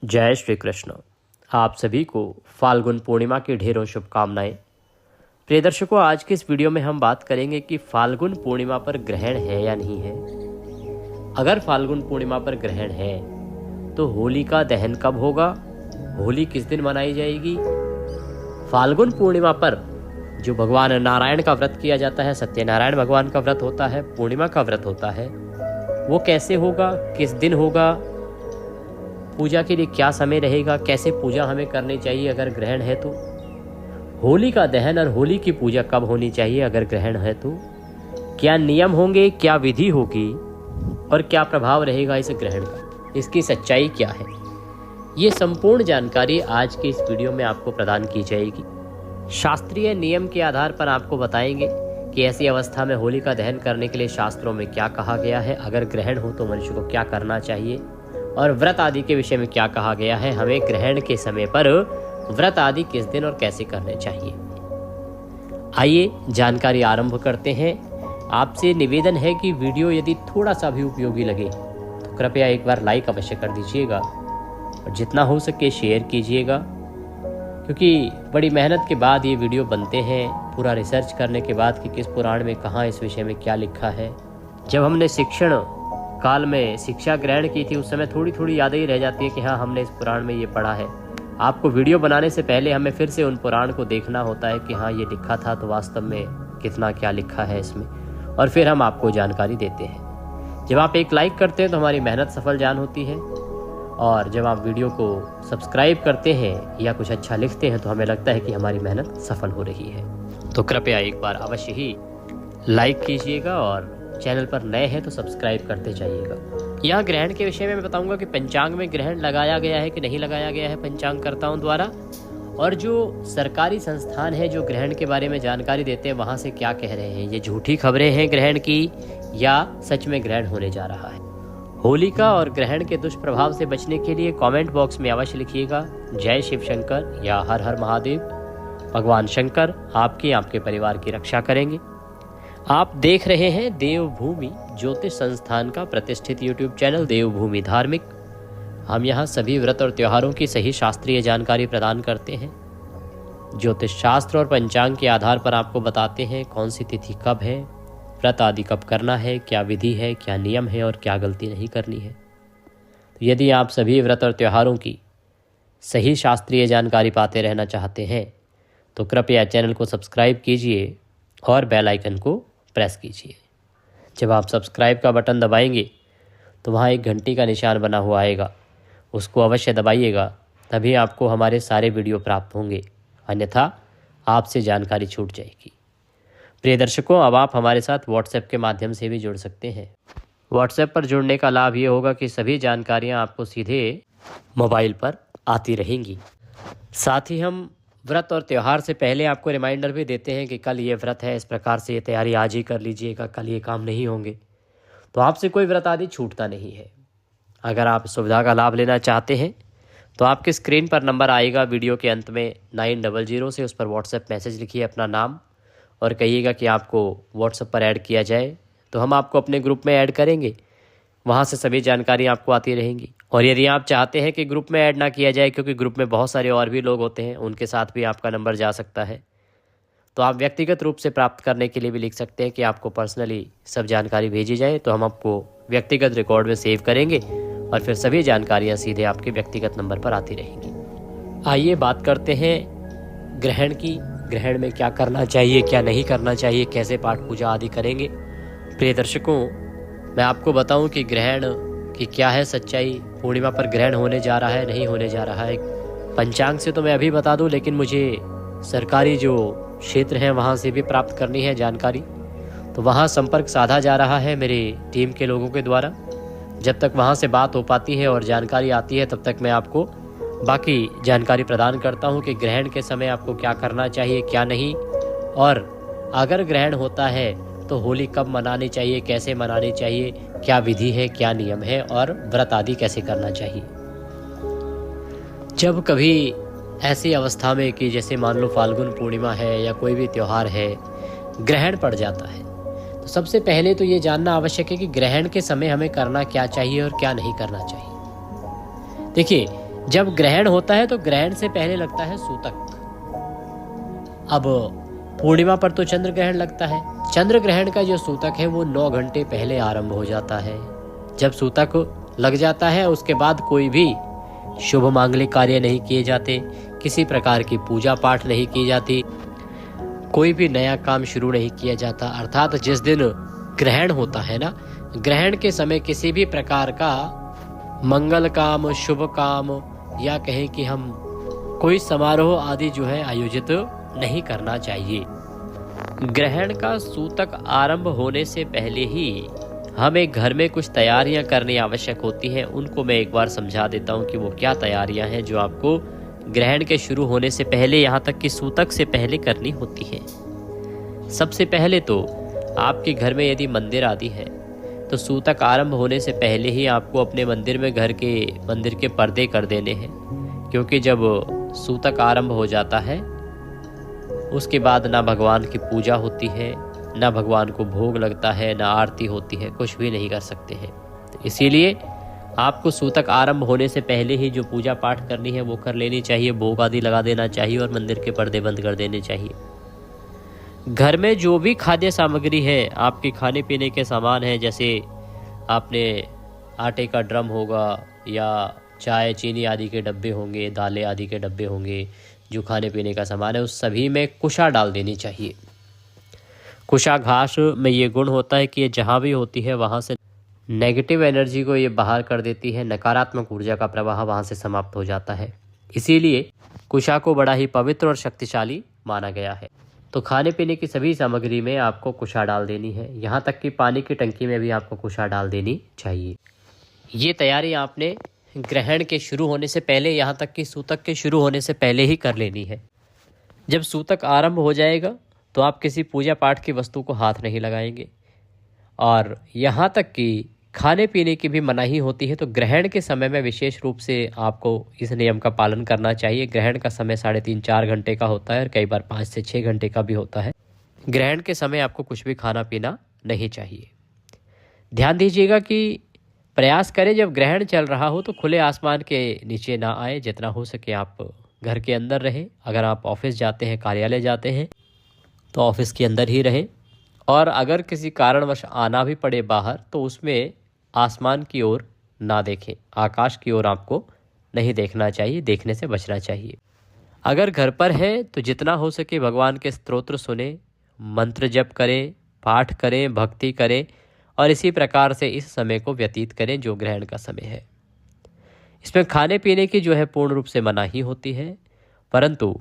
जय श्री कृष्ण। आप सभी को फाल्गुन पूर्णिमा की ढेरों शुभकामनाएं। प्रिय दर्शकों, आज के इस वीडियो में हम बात करेंगे कि फाल्गुन पूर्णिमा पर ग्रहण है या नहीं है। अगर फाल्गुन पूर्णिमा पर ग्रहण है तो होली का दहन कब होगा, होली किस दिन मनाई जाएगी। फाल्गुन पूर्णिमा पर जो भगवान नारायण का व्रत किया जाता है, सत्यनारायण भगवान का व्रत होता है, पूर्णिमा का व्रत होता है, वो कैसे होगा, किस दिन होगा, पूजा के लिए क्या समय रहेगा, कैसे पूजा हमें करनी चाहिए अगर ग्रहण है तो, होली का दहन और होली की पूजा कब होनी चाहिए अगर ग्रहण है तो, क्या नियम होंगे, क्या विधि होगी और क्या प्रभाव रहेगा इस ग्रहण का, इसकी सच्चाई क्या है, ये संपूर्ण जानकारी आज के इस वीडियो में आपको प्रदान की जाएगी। शास्त्रीय नियम के आधार पर आपको बताएंगे कि ऐसी अवस्था में होली का दहन करने के लिए शास्त्रों में क्या कहा गया है, अगर ग्रहण हो तो मनुष्य को क्या करना चाहिए, और व्रत आदि के विषय में क्या कहा गया है, हमें ग्रहण के समय पर व्रत आदि किस दिन और कैसे करने चाहिए। आइए जानकारी आरंभ करते हैं। आपसे निवेदन है कि वीडियो यदि थोड़ा सा भी उपयोगी लगे तो कृपया एक बार लाइक अवश्य कर दीजिएगा और जितना हो सके शेयर कीजिएगा, क्योंकि बड़ी मेहनत के बाद ये वीडियो बनते हैं, पूरा रिसर्च करने के बाद कि किस पुराण में कहाँ इस विषय में क्या लिखा है। जब हमने शिक्षण काल में शिक्षा ग्रहण की थी उस समय थोड़ी थोड़ी यादें ही रह जाती है कि हाँ, हमने इस पुराण में ये पढ़ा है। आपको वीडियो बनाने से पहले हमें फिर से उन पुराण को देखना होता है कि हाँ, ये लिखा था तो वास्तव में कितना क्या लिखा है इसमें, और फिर हम आपको जानकारी देते हैं। जब आप एक लाइक करते हैं तो हमारी मेहनत सफल जान होती है, और जब आप वीडियो को सब्सक्राइब करते हैं या कुछ अच्छा लिखते हैं तो हमें लगता है कि हमारी मेहनत सफल हो रही है। तो कृपया एक बार अवश्य ही लाइक कीजिएगा और चैनल पर नए हैं तो सब्सक्राइब करते जाइएगा। यहाँ ग्रहण के विषय में मैं बताऊंगा कि पंचांग में ग्रहण लगाया गया है कि नहीं लगाया गया है पंचांगकर्ताओं द्वारा, और जो सरकारी संस्थान है जो ग्रहण के बारे में जानकारी देते हैं वहाँ से क्या कह रहे हैं, ये झूठी खबरें हैं ग्रहण की या सच में ग्रहण होने जा रहा है। होलिका और ग्रहण के दुष्प्रभाव से बचने के लिए कमेंट बॉक्स में अवश्य लिखिएगा जय शिव शंकर या हर हर महादेव। भगवान शंकर आपकी आपके परिवार की रक्षा करेंगे। आप देख रहे हैं देवभूमि ज्योतिष संस्थान का प्रतिष्ठित यूट्यूब चैनल देवभूमि धार्मिक। हम यहाँ सभी व्रत और त्योहारों की सही शास्त्रीय जानकारी प्रदान करते हैं। ज्योतिष शास्त्र और पंचांग के आधार पर आपको बताते हैं कौन सी तिथि कब है, व्रत आदि कब करना है, क्या विधि है, क्या नियम है और क्या गलती नहीं करनी है। तो यदि आप सभी व्रत और त्योहारों की सही शास्त्रीय जानकारी पाते रहना चाहते हैं तो कृपया चैनल को सब्सक्राइब कीजिए और बेल आइकन को प्रेस कीजिए। जब आप सब्सक्राइब का बटन दबाएंगे तो वहाँ एक घंटी का निशान बना हुआ आएगा, उसको अवश्य दबाइएगा, तभी आपको हमारे सारे वीडियो प्राप्त होंगे, अन्यथा आपसे जानकारी छूट जाएगी। प्रिय दर्शकों, अब आप हमारे साथ व्हाट्सएप के माध्यम से भी जुड़ सकते हैं। व्हाट्सएप पर जुड़ने का लाभ ये होगा कि सभी जानकारियाँ आपको सीधे मोबाइल पर आती रहेंगी। साथ ही हम व्रत और त्यौहार से पहले आपको रिमाइंडर भी देते हैं कि कल ये व्रत है, इस प्रकार से ये तैयारी आज ही कर लीजिएगा, कल ये काम नहीं होंगे, तो आपसे कोई व्रत आदि छूटता नहीं है। अगर आप सुविधा का लाभ लेना चाहते हैं तो आपके स्क्रीन पर नंबर आएगा वीडियो के अंत में 900 से, उस पर व्हाट्सएप मैसेज लिखिए अपना नाम और कहिएगा कि आपको व्हाट्सएप पर ऐड किया जाए, तो हम आपको अपने ग्रुप में ऐड करेंगे। वहाँ से सभी जानकारी आपको आती रहेंगी। और यदि आप चाहते हैं कि ग्रुप में ऐड ना किया जाए, क्योंकि ग्रुप में बहुत सारे और भी लोग होते हैं, उनके साथ भी आपका नंबर जा सकता है, तो आप व्यक्तिगत रूप से प्राप्त करने के लिए भी लिख सकते हैं कि आपको पर्सनली सब जानकारी भेजी जाए, तो हम आपको व्यक्तिगत रिकॉर्ड में सेव करेंगे और फिर सभी जानकारियाँ सीधे आपके व्यक्तिगत नंबर पर आती रहेंगी। आइए बात करते हैं ग्रहण की। ग्रहण में क्या करना चाहिए, क्या नहीं करना चाहिए, कैसे पाठ पूजा आदि करेंगे। प्रिय दर्शकों, मैं आपको बताऊं कि ग्रहण की क्या है सच्चाई। पूर्णिमा पर ग्रहण होने जा रहा है, नहीं होने जा रहा है, पंचांग से तो मैं अभी बता दूं, लेकिन मुझे सरकारी जो क्षेत्र हैं वहाँ से भी प्राप्त करनी है जानकारी, तो वहाँ संपर्क साधा जा रहा है मेरी टीम के लोगों के द्वारा। जब तक वहाँ से बात हो पाती है और जानकारी आती है तब तक मैं आपको बाकी जानकारी प्रदान करता हूँ कि ग्रहण के समय आपको क्या करना चाहिए, क्या नहीं, और अगर ग्रहण होता है तो होली कब मनानी चाहिए, कैसे मनानी चाहिए, क्या विधि है, क्या नियम है और व्रत आदि कैसे करना चाहिए। जब कभी ऐसी अवस्था में कि जैसे मान लो फाल्गुन पूर्णिमा है या कोई भी त्यौहार है, ग्रहण पड़ जाता है, तो सबसे पहले तो ये जानना आवश्यक है कि ग्रहण के समय हमें करना क्या चाहिए और क्या नहीं करना चाहिए। देखिए, जब ग्रहण होता है तो ग्रहण से पहले लगता है सूतक। अब पूर्णिमा पर तो चंद्र ग्रहण लगता है। चंद्र ग्रहण का जो सूतक है वो 9 घंटे पहले आरंभ हो जाता है। जब सूतक लग जाता है उसके बाद कोई भी शुभ मांगलिक कार्य नहीं किए जाते, किसी प्रकार की पूजा पाठ नहीं की जाती, कोई भी नया काम शुरू नहीं किया जाता। अर्थात जिस दिन ग्रहण होता है ना, ग्रहण के समय किसी भी प्रकार का मंगल काम, शुभ काम या कहें कि हम कोई समारोह आदि जो है आयोजित नहीं करना चाहिए। ग्रहण का सूतक आरंभ होने से पहले ही हमें घर में कुछ तैयारियां करनी आवश्यक होती हैं। उनको मैं एक बार समझा देता हूं कि वो क्या तैयारियां हैं जो आपको ग्रहण के शुरू होने से पहले, यहाँ तक कि सूतक से पहले करनी होती है। सबसे पहले तो आपके घर में यदि मंदिर आदि है तो सूतक आरंभ होने से पहले ही आपको अपने मंदिर में मंदिर के पर्दे कर देने हैं, क्योंकि जब सूतक आरंभ हो जाता है उसके बाद ना भगवान की पूजा होती है, ना भगवान को भोग लगता है, ना आरती होती है, कुछ भी नहीं कर सकते हैं। तो इसीलिए आपको सूतक आरंभ होने से पहले ही जो पूजा पाठ करनी है वो कर लेनी चाहिए, भोग आदि लगा देना चाहिए और मंदिर के पर्दे बंद कर देने चाहिए। घर में जो भी खाद्य सामग्री है, आपके खाने पीने के सामान हैं, जैसे आपने आटे का ड्रम होगा या चाय चीनी आदि के डब्बे होंगे, दालें आदि के डब्बे होंगे, जो खाने पीने का सामान है उस सभी में कुशा डाल देनी चाहिए। कुशा घास में ये गुण होता है कि ये जहाँ भी होती है वहाँ से नेगेटिव एनर्जी को ये बाहर कर देती है, नकारात्मक ऊर्जा का प्रवाह वहाँ से समाप्त हो जाता है। इसीलिए कुशा को बड़ा ही पवित्र और शक्तिशाली माना गया है। तो खाने पीने की सभी सामग्री में आपको कुशा डाल देनी है, यहाँ तक कि पानी की टंकी में भी आपको कुशा डाल देनी चाहिए। ये तैयारी आपने ग्रहण के शुरू होने से पहले, यहाँ तक कि सूतक के शुरू होने से पहले ही कर लेनी है। जब सूतक आरंभ हो जाएगा तो आप किसी पूजा पाठ की वस्तु को हाथ नहीं लगाएंगे, और यहाँ तक कि खाने पीने की भी मनाही होती है। तो ग्रहण के समय में विशेष रूप से आपको इस नियम का पालन करना चाहिए। ग्रहण का समय 3.5-4 घंटे का होता है और कई बार 5 से 6 घंटे का भी होता है। ग्रहण के समय आपको कुछ भी खाना पीना नहीं चाहिए। ध्यान दीजिएगा कि प्रयास करें जब ग्रहण चल रहा हो तो खुले आसमान के नीचे ना आए, जितना हो सके आप घर के अंदर रहें। अगर आप ऑफिस जाते हैं, कार्यालय जाते हैं तो ऑफिस के अंदर ही रहें, और अगर किसी कारणवश आना भी पड़े बाहर तो उसमें आसमान की ओर ना देखें, आकाश की ओर आपको नहीं देखना चाहिए, देखने से बचना चाहिए। अगर घर पर है तो जितना हो सके भगवान के स्तोत्र सुने, मंत्र जप करें, पाठ करें, भक्ति करें, और इसी प्रकार से इस समय को व्यतीत करें जो ग्रहण का समय है। इसमें खाने पीने की जो है पूर्ण रूप से मनाही होती है, परंतु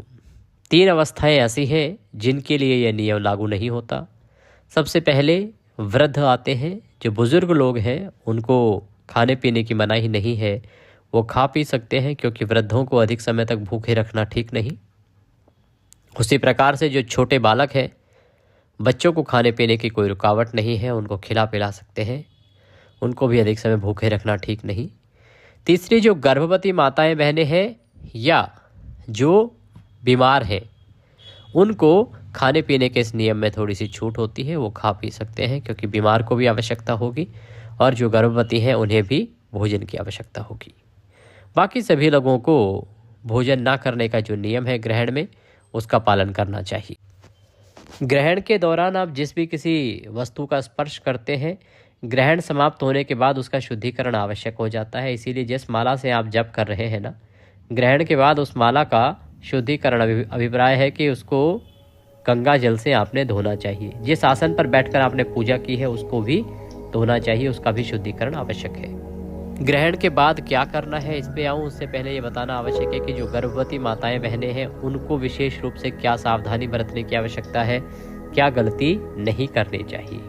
3 अवस्थाएं ऐसी हैं जिनके लिए यह नियम लागू नहीं होता। सबसे पहले वृद्ध आते हैं, जो बुजुर्ग लोग हैं उनको खाने पीने की मनाही नहीं है, वो खा पी सकते हैं, क्योंकि वृद्धों को अधिक समय तक भूखे रखना ठीक नहीं। उसी प्रकार से जो छोटे बालक हैं, बच्चों को खाने पीने की कोई रुकावट नहीं है, उनको खिला पिला सकते हैं, उनको भी अधिक समय भूखे रखना ठीक नहीं। तीसरी, जो गर्भवती माताएं बहनें हैं या जो बीमार हैं, उनको खाने पीने के इस नियम में थोड़ी सी छूट होती है, वो खा पी सकते हैं, क्योंकि बीमार को भी आवश्यकता होगी और जो गर्भवती हैं उन्हें भी भोजन की आवश्यकता होगी। बाकी सभी लोगों को भोजन ना करने का जो नियम है ग्रहण में, उसका पालन करना चाहिए। ग्रहण के दौरान आप जिस भी किसी वस्तु का स्पर्श करते हैं, ग्रहण समाप्त होने के बाद उसका शुद्धिकरण आवश्यक हो जाता है। इसीलिए जिस माला से आप जप कर रहे हैं ना, ग्रहण के बाद उस माला का शुद्धिकरण, अभिप्राय है कि उसको गंगा जल से आपने धोना चाहिए। जिस आसन पर बैठकर आपने पूजा की है उसको भी धोना चाहिए, उसका भी शुद्धिकरण आवश्यक है। ग्रहण के बाद क्या करना है इस पे आऊँ उससे पहले ये बताना आवश्यक है कि जो गर्भवती माताएं बहनें हैं उनको विशेष रूप से क्या सावधानी बरतने की आवश्यकता है, क्या गलती नहीं करनी चाहिए।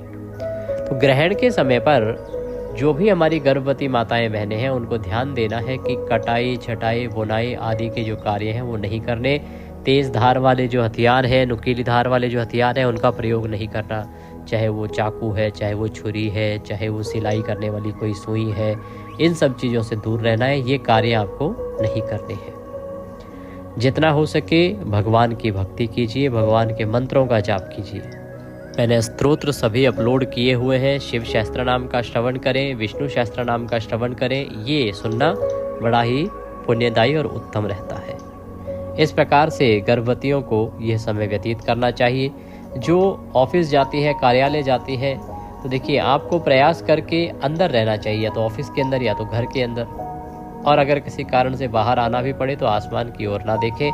तो ग्रहण के समय पर जो भी हमारी गर्भवती माताएं बहनें हैं उनको ध्यान देना है कि कटाई, छटाई, बुनाई आदि के जो कार्य हैं वो नहीं करने। तेज़ धार वाले जो हथियार हैं, नुकीली धार वाले जो हथियार हैं, उनका प्रयोग नहीं करना, चाहे वो चाकू है, चाहे वो छुरी है, चाहे वो सिलाई करने वाली कोई सुई है, इन सब चीज़ों से दूर रहना है। ये कार्य आपको नहीं करने हैं। जितना हो सके भगवान की भक्ति कीजिए, भगवान के मंत्रों का जाप कीजिए। मैंने स्तोत्र सभी अपलोड किए हुए हैं। शिव सहस्त्र नाम का श्रवण करें, विष्णु सहस्त्र नाम का श्रवण करें। ये सुनना बड़ा ही पुण्यदायी और उत्तम रहता है। इस प्रकार से गर्भवतियों को यह समय व्यतीत करना चाहिए। जो ऑफिस जाती है, कार्यालय जाती है, तो देखिए आपको प्रयास करके अंदर रहना चाहिए, या तो ऑफिस के अंदर या तो घर के अंदर। और अगर किसी कारण से बाहर आना भी पड़े तो आसमान की ओर ना देखें।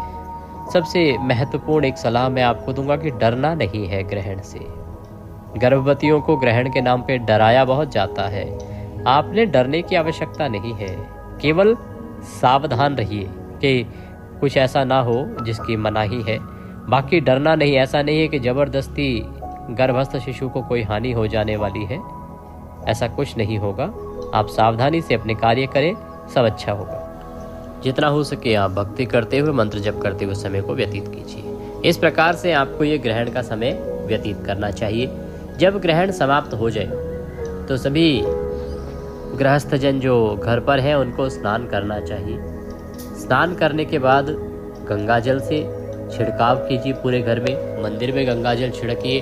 सबसे महत्वपूर्ण एक सलाह मैं आपको दूंगा कि डरना नहीं है ग्रहण से। गर्भवतियों को ग्रहण के नाम पे डराया बहुत जाता है। आपने डरने की आवश्यकता नहीं है, केवल सावधान रहिए कि कुछ ऐसा ना हो जिसकी मनाही है। बाकी डरना नहीं, ऐसा नहीं है कि ज़बरदस्ती गर्भस्थ शिशु को कोई हानि हो जाने वाली है, ऐसा कुछ नहीं होगा। आप सावधानी से अपने कार्य करें, सब अच्छा होगा। जितना हो सके आप भक्ति करते हुए, मंत्र जप करते हुए समय को व्यतीत कीजिए। इस प्रकार से आपको ये ग्रहण का समय व्यतीत करना चाहिए। जब ग्रहण समाप्त हो जाए तो सभी गृहस्थजन जो घर पर हैं उनको स्नान करना चाहिए। स्नान करने के बाद गंगा जल से छिड़काव कीजिए पूरे घर में, मंदिर में गंगा जल छिड़किए।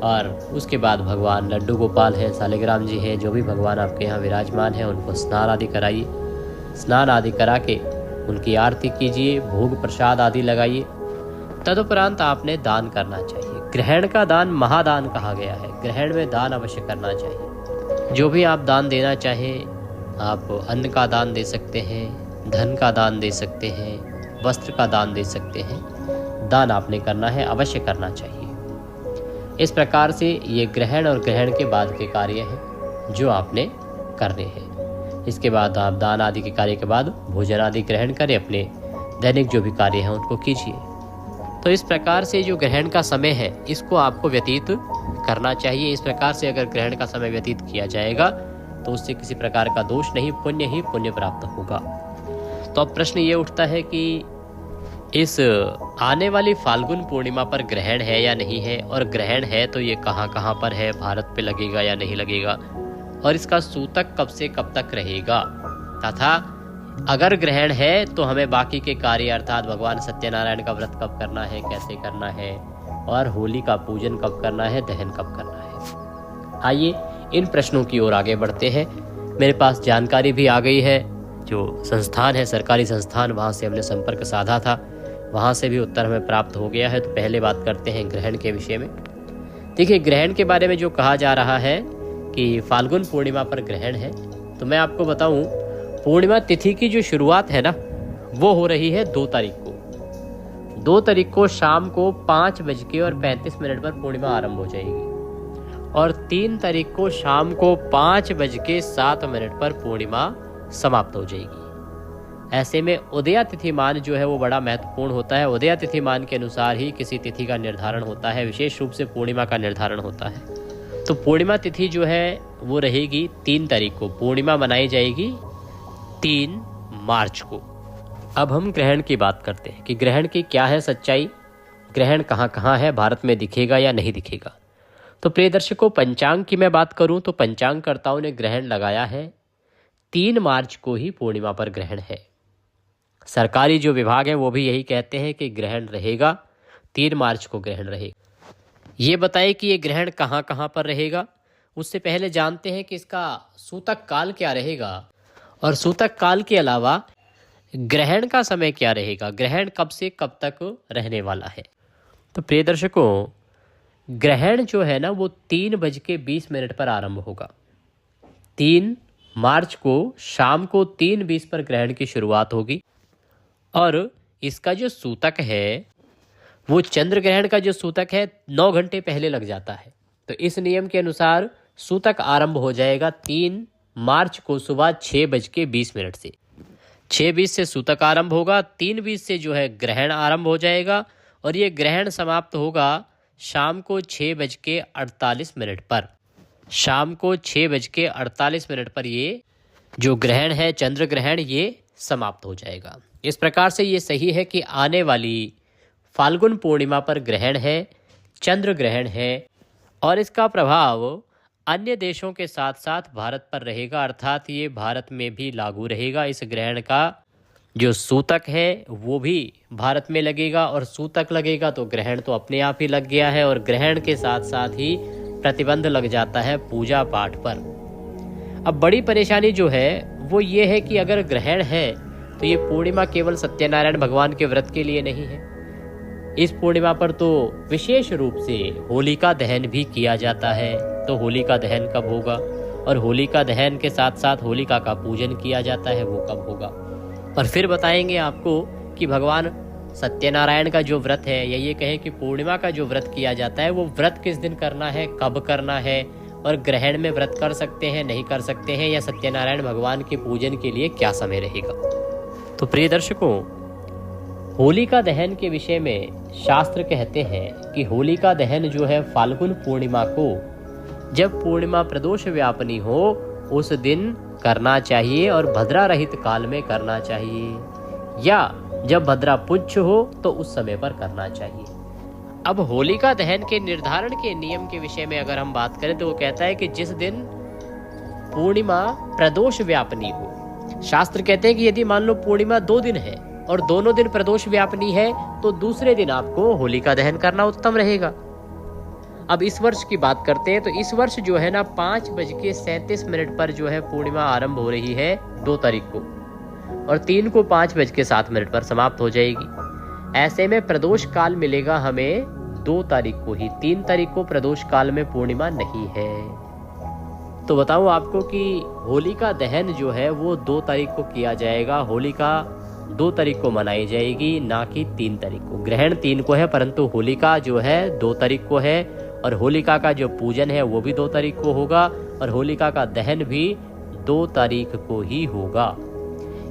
और उसके बाद भगवान लड्डू गोपाल हैं, सालिग्राम जी हैं, जो भी भगवान आपके यहाँ विराजमान हैं उनको स्नान आदि कराइए। स्नान आदि करा के उनकी आरती कीजिए, भोग प्रसाद आदि लगाइए। तदुपरांत आपने दान करना चाहिए। ग्रहण का दान महादान कहा गया है। ग्रहण में दान अवश्य करना चाहिए। जो भी आप दान देना चाहें, आप अन्न का दान दे सकते हैं, धन का दान दे सकते हैं, वस्त्र का दान दे सकते हैं। दान आपने करना है, अवश्य करना चाहिए। इस प्रकार से ये ग्रहण और ग्रहण के बाद के कार्य हैं जो आपने करने हैं। इसके बाद आप दान आदि के कार्य के बाद भोजन आदि ग्रहण करें, अपने दैनिक जो भी कार्य हैं उनको कीजिए। तो इस प्रकार से जो ग्रहण का समय है इसको आपको व्यतीत करना चाहिए। इस प्रकार से अगर ग्रहण का समय व्यतीत किया जाएगा तो उससे किसी प्रकार का दोष नहीं, पुण्य ही पुण्य प्राप्त होगा। तो अब प्रश्न ये उठता है कि इस आने वाली फाल्गुन पूर्णिमा पर ग्रहण है या नहीं है, और ग्रहण है तो ये कहाँ कहाँ पर है, भारत पे लगेगा या नहीं लगेगा, और इसका सूतक कब से कब तक रहेगा, तथा अगर ग्रहण है तो हमें बाकी के कार्य अर्थात भगवान सत्यनारायण का व्रत कब करना है, कैसे करना है, और होली का पूजन कब करना है, दहन कब करना है। आइए इन प्रश्नों की ओर आगे बढ़ते हैं। मेरे पास जानकारी भी आ गई है, जो संस्थान है सरकारी संस्थान, वहाँ से हमने संपर्क साधा था, वहाँ से भी उत्तर हमें प्राप्त हो गया है। तो पहले बात करते हैं ग्रहण के विषय में। देखिए ग्रहण के बारे में जो कहा जा रहा है कि फाल्गुन पूर्णिमा पर ग्रहण है, तो मैं आपको बताऊं पूर्णिमा तिथि की जो शुरुआत है ना वो हो रही है 2 तारीख को। 2 तारीख को शाम को 5:35 पर पूर्णिमा आरंभ हो जाएगी, और 3 तारीख को शाम को 5:07 पर पूर्णिमा समाप्त हो जाएगी। ऐसे में उदया तिथिमान जो है वो बड़ा महत्वपूर्ण होता है। उदया तिथिमान के अनुसार ही किसी तिथि का निर्धारण होता है, विशेष रूप से पूर्णिमा का निर्धारण होता है। तो पूर्णिमा तिथि जो है वो रहेगी 3 तारीख को। पूर्णिमा मनाई जाएगी 3 मार्च को। अब हम ग्रहण की बात करते हैं कि ग्रहण की क्या है सच्चाई, ग्रहण कहाँ कहाँ है, भारत में दिखेगा या नहीं दिखेगा। तो प्रिय दर्शकों, पंचांग की मैं बात करूं तो पंचांगकर्ताओं ने ग्रहण लगाया है 3 मार्च को ही पूर्णिमा पर ग्रहण है। सरकारी जो विभाग है वो भी यही कहते हैं कि ग्रहण रहेगा, 3 मार्च को ग्रहण रहेगा। ये बताइए कि ये ग्रहण कहाँ कहाँ पर रहेगा। उससे पहले जानते हैं कि इसका सूतक काल क्या रहेगा, और सूतक काल के अलावा ग्रहण का समय क्या रहेगा, ग्रहण कब से कब तक रहने वाला है। तो प्रिय दर्शकों, ग्रहण जो है ना वो 3:20 पर आरंभ होगा। 3 मार्च को शाम को 3:20 पर ग्रहण की शुरुआत होगी, और इसका जो सूतक है वो चंद्र ग्रहण का जो सूतक है 9 घंटे पहले लग जाता है। तो इस नियम के अनुसार सूतक आरंभ हो जाएगा 3 मार्च को सुबह 6:20 से। 6:20 से सूतक आरंभ होगा, 3:20 से जो है ग्रहण आरंभ हो जाएगा, और ये ग्रहण समाप्त होगा शाम को 6:48 पर। शाम को 6:48 पर ये जो ग्रहण है चंद्र ग्रहण ये समाप्त हो जाएगा। इस प्रकार से ये सही है कि आने वाली फाल्गुन पूर्णिमा पर ग्रहण है, चंद्र ग्रहण है, और इसका प्रभाव अन्य देशों के साथ साथ भारत पर रहेगा, अर्थात ये भारत में भी लागू रहेगा। इस ग्रहण का जो सूतक है वो भी भारत में लगेगा, और सूतक लगेगा तो ग्रहण तो अपने आप ही लग गया है, और ग्रहण के साथ साथ ही प्रतिबंध लग जाता है पूजा पाठ पर। अब बड़ी परेशानी जो है वो ये है कि अगर ग्रहण है तो ये पूर्णिमा केवल सत्यनारायण भगवान के व्रत के लिए नहीं है। इस पूर्णिमा पर तो विशेष रूप से होलिका दहन भी किया जाता है। तो होलिका दहन कब होगा और होलिका दहन के साथ साथ होलिका का पूजन किया जाता है, वो कब होगा। और फिर बताएंगे आपको कि भगवान सत्यनारायण का जो व्रत है, या ये कहें कि पूर्णिमा का जो व्रत किया जाता है, वो व्रत किस दिन करना है, कब करना है, और ग्रहण में व्रत कर सकते हैं, नहीं कर सकते हैं, या सत्यनारायण भगवान के पूजन के लिए क्या समय रहेगा। तो प्रिय दर्शकों, होलिका दहन के विषय में शास्त्र कहते हैं कि होलिका दहन जो है फाल्गुन पूर्णिमा को, जब पूर्णिमा प्रदोष व्यापनी हो उस दिन करना चाहिए और भद्रा रहित काल में करना चाहिए, या जब भद्रा पुच्छ हो तो उस समय पर करना चाहिए। अब होलिका दहन के निर्धारण के नियम के विषय में अगर हम बात करें तो वो कहता है कि जिस दिन पूर्णिमा प्रदोष व्यापनी हो। शास्त्र कहते हैं कि यदि मान लो पूर्णिमा 2 दिन है और दोनों दिन प्रदोष व्यापनी है तो दूसरे दिन आपको होलिका दहन करना उत्तम रहेगा। अब इस वर्ष की बात करते हैं तो इस वर्ष जो है ना 5:37 पर जो है पूर्णिमा आरंभ हो रही है 2 तारीख को, और 3 को 5:07 पर समाप्त हो जाएगी। ऐसे में प्रदोष काल मिलेगा हमें 2 तारीख को ही। 3 तारीख को प्रदोष काल में पूर्णिमा नहीं है। तो बताऊं आपको कि होलिका दहन जो है वो 2 तारीख को किया जाएगा। होलिका 2 तारीख को मनाई जाएगी, ना कि 3 तारीख को। ग्रहण 3 को है परंतु होलिका जो है 2 तारीख को है, और होलिका का जो पूजन है वो भी 2 तारीख को होगा, और होलिका का दहन भी 2 तारीख को ही होगा।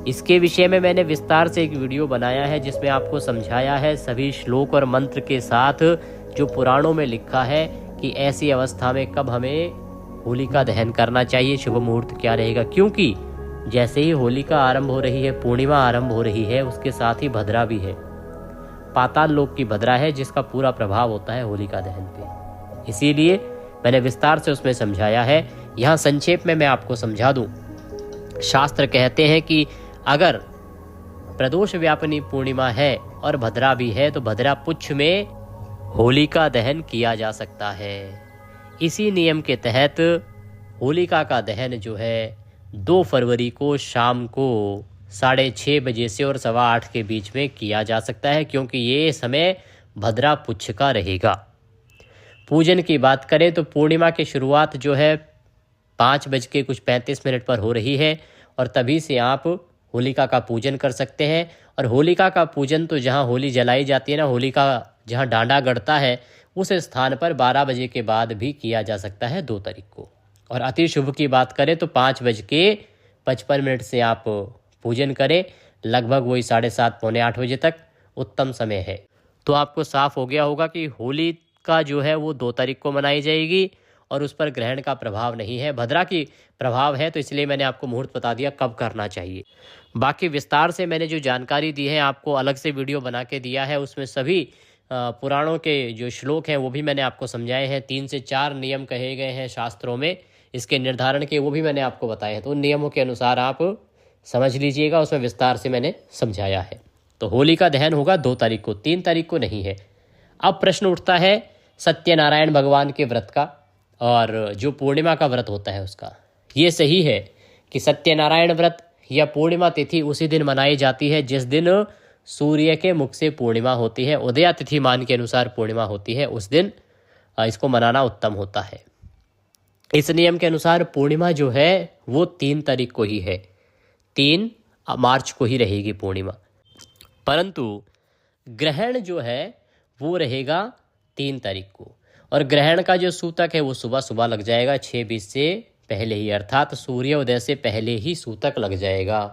इसके विषय में मैंने विस्तार से एक वीडियो बनाया है जिसमें आपको समझाया है सभी श्लोक और मंत्र के साथ, जो पुराणों में लिखा है कि ऐसी अवस्था में कब हमें होलिका दहन करना चाहिए, शुभ मुहूर्त क्या रहेगा। क्योंकि जैसे ही होलिका आरंभ हो रही है, पूर्णिमा आरंभ हो रही है, उसके साथ ही भद्रा भी है। पाताल लोक की भद्रा है जिसका पूरा प्रभाव होता है होलिका दहन पे। इसीलिए मैंने विस्तार से उसमें समझाया है। यहाँ संक्षेप में मैं आपको समझा दूं। शास्त्र कहते हैं कि अगर प्रदोष व्यापनी पूर्णिमा है और भद्रा भी है तो भद्रा पुच्छ में होलिका दहन किया जा सकता है। इसी नियम के तहत होलिका का दहन जो है 2 फरवरी को शाम को 6:30 बजे से और 8:15 के बीच में किया जा सकता है, क्योंकि ये समय भद्रा पुच्छ का रहेगा। पूजन की बात करें तो पूर्णिमा की शुरुआत जो है 5:35 पर हो रही है, और तभी से आप होलिका का पूजन कर सकते हैं। और होलिका का पूजन तो जहाँ होली जलाई जाती है ना, होलिका जहाँ डांडा गड़ता है उस स्थान पर 12 बजे के बाद भी किया जा सकता है 2 तारीख को। और अति शुभ की बात करें तो 5:55 से आप पूजन करें, लगभग वही 7:30 पौने 8 बजे तक उत्तम समय है। तो आपको साफ हो गया होगा कि होलिका जो है वो 2 तारीख को मनाई जाएगी और उस पर ग्रहण का प्रभाव नहीं है, भद्रा की प्रभाव है। तो इसलिए मैंने आपको मुहूर्त बता दिया कब करना चाहिए। बाकी विस्तार से मैंने जो जानकारी दी है आपको अलग से वीडियो बना के दिया है, उसमें सभी पुराणों के जो श्लोक हैं वो भी मैंने आपको समझाए हैं। 3 से 4 नियम कहे गए हैं शास्त्रों में इसके निर्धारण के, वो भी मैंने आपको बताए हैं। तो उन नियमों के अनुसार आप समझ लीजिएगा, उसमें विस्तार से मैंने समझाया है। तो होलिका दहन होगा 2 तारीख को, 3 तारीख को नहीं है। अब प्रश्न उठता है सत्यनारायण भगवान के व्रत का और जो पूर्णिमा का व्रत होता है उसका। ये सही है कि सत्यनारायण व्रत या पूर्णिमा तिथि उसी दिन मनाई जाती है जिस दिन सूर्य के मुख से पूर्णिमा होती है। उदया तिथि मान के अनुसार पूर्णिमा होती है, उस दिन इसको मनाना उत्तम होता है। इस नियम के अनुसार पूर्णिमा जो है वो 3 तारीख को ही है, 3 मार्च को ही रहेगी पूर्णिमा। परंतु ग्रहण जो है वो रहेगा 3 तारीख को, और ग्रहण का जो सूतक है वो सुबह सुबह लग जाएगा 6:20 से पहले ही, अर्थात सूर्योदय से पहले ही सूतक लग जाएगा।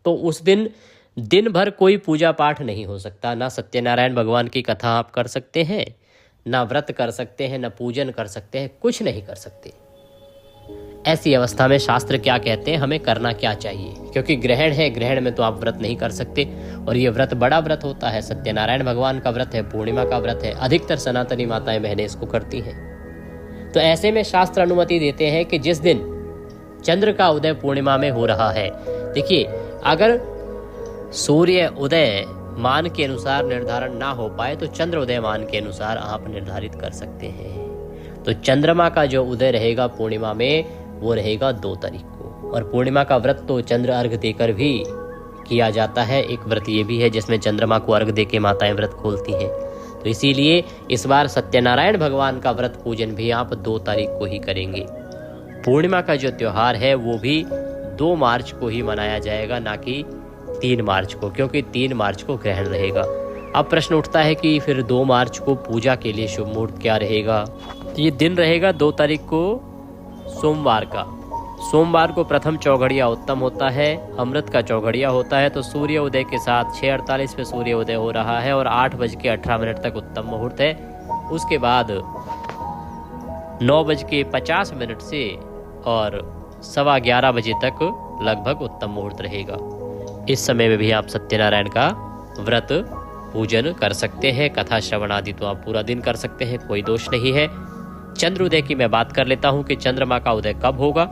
तो उस दिन दिन भर कोई पूजा पाठ नहीं हो सकता, ना सत्यनारायण भगवान की कथा आप कर सकते हैं, ना व्रत कर सकते हैं, ना पूजन कर सकते हैं, कुछ नहीं कर सकते। ऐसी अवस्था में शास्त्र क्या कहते हैं, हमें करना क्या चाहिए, क्योंकि ग्रहण है, ग्रहण में तो आप व्रत नहीं कर सकते। और ये व्रत बड़ा व्रत होता है, सत्यनारायण भगवान का व्रत है, पूर्णिमा का व्रत है, अधिकतर सनातनी माताएं बहनें इसको करती हैं। तो ऐसे में शास्त्र अनुमति देते हैं कि जिस दिन चंद्र का उदय पूर्णिमा में हो रहा है, देखिए अगर सूर्य उदय मान के अनुसार निर्धारण ना हो पाए तो चंद्र उदय मान के अनुसार आप निर्धारित कर सकते हैं। तो चंद्रमा का जो उदय रहेगा पूर्णिमा में वो रहेगा 2 तारीख को, और पूर्णिमा का व्रत तो चंद्र अर्घ देकर भी किया जाता है। एक व्रत ये भी है जिसमें चंद्रमा को अर्घ दे के माताएं व्रत खोलती हैं। तो इसीलिए इस बार सत्यनारायण भगवान का व्रत पूजन भी आप 2 तारीख को ही करेंगे। पूर्णिमा का जो त्यौहार है वो भी 2 मार्च को ही मनाया जाएगा, ना कि 3 मार्च को, क्योंकि 3 मार्च को ग्रहण रहेगा। अब प्रश्न उठता है कि फिर 2 मार्च को पूजा के लिए शुभ मुहूर्त क्या रहेगा। तो ये दिन रहेगा 2 तारीख को सोमवार का। सोमवार को प्रथम चौघड़िया उत्तम होता है, अमृत का चौघड़िया होता है। तो सूर्य उदय के साथ 6:48 पे सूर्य उदय हो रहा है और 8:18 तक उत्तम मुहूर्त है। उसके बाद 9:50 से और 11:15 बजे तक लगभग उत्तम मुहूर्त रहेगा। इस समय में भी आप सत्यनारायण का व्रत पूजन कर सकते हैं। कथा श्रवण आदि तो आप पूरा दिन कर सकते हैं, कोई दोष नहीं है। चंद्र उदय की मैं बात कर लेता हूं कि चंद्रमा का उदय कब होगा।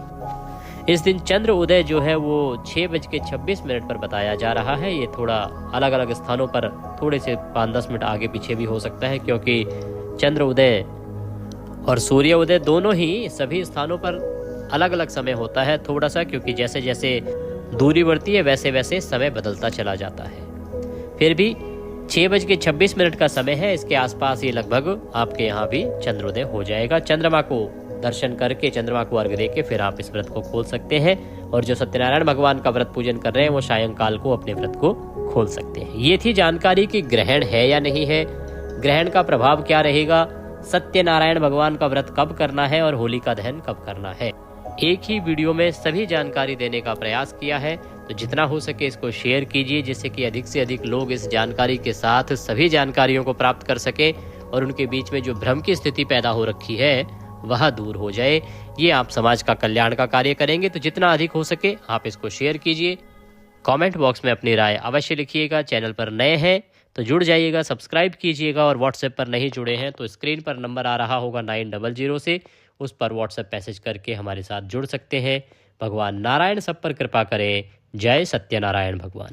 इस दिन चंद्र उदय जो है वो 6:26 पर बताया जा रहा है। ये थोड़ा अलग अलग स्थानों पर थोड़े से 5-10 मिनट आगे पीछे भी हो सकता है, क्योंकि चंद्र उदय और सूर्य उदय दोनों ही सभी स्थानों पर अलग अलग समय होता है थोड़ा सा, क्योंकि जैसे जैसे दूरी बढ़ती है वैसे वैसे समय बदलता चला जाता है। फिर भी 6:26 का समय है, इसके आसपास ये लगभग आपके यहाँ भी चंद्रोदय हो जाएगा। चंद्रमा को दर्शन करके, चंद्रमा को अर्घ देके फिर आप इस व्रत को खोल सकते हैं। और जो सत्यनारायण भगवान का व्रत पूजन कर रहे हैं वो सायंकाल को अपने व्रत को खोल सकते हैं। ये थी जानकारी कि ग्रहण है या नहीं है, ग्रहण का प्रभाव क्या रहेगा, सत्यनारायण भगवान का व्रत कब करना है और होलिका दहन कब करना है। एक ही वीडियो में सभी जानकारी देने का प्रयास किया है, तो जितना हो सके इसको शेयर कीजिए, जिससे कि अधिक से अधिक लोग इस जानकारी के साथ सभी जानकारियों को प्राप्त कर सके और उनके बीच में जो भ्रम की स्थिति पैदा हो रखी है वह दूर हो जाए। ये आप समाज का कल्याण का कार्य करेंगे, तो जितना अधिक हो सके आप इसको शेयर कीजिए। कमेंट बॉक्स में अपनी राय अवश्य लिखिएगा। चैनल पर नए हैं तो जुड़ जाइएगा, सब्सक्राइब कीजिएगा। और व्हाट्सएप पर नहीं जुड़े हैं तो स्क्रीन पर नंबर आ रहा होगा 900 से, उस पर व्हाट्सएप मैसेज करके हमारे साथ जुड़ सकते हैं। भगवान नारायण सब पर कृपा करें। जय सत्यनारायण भगवान।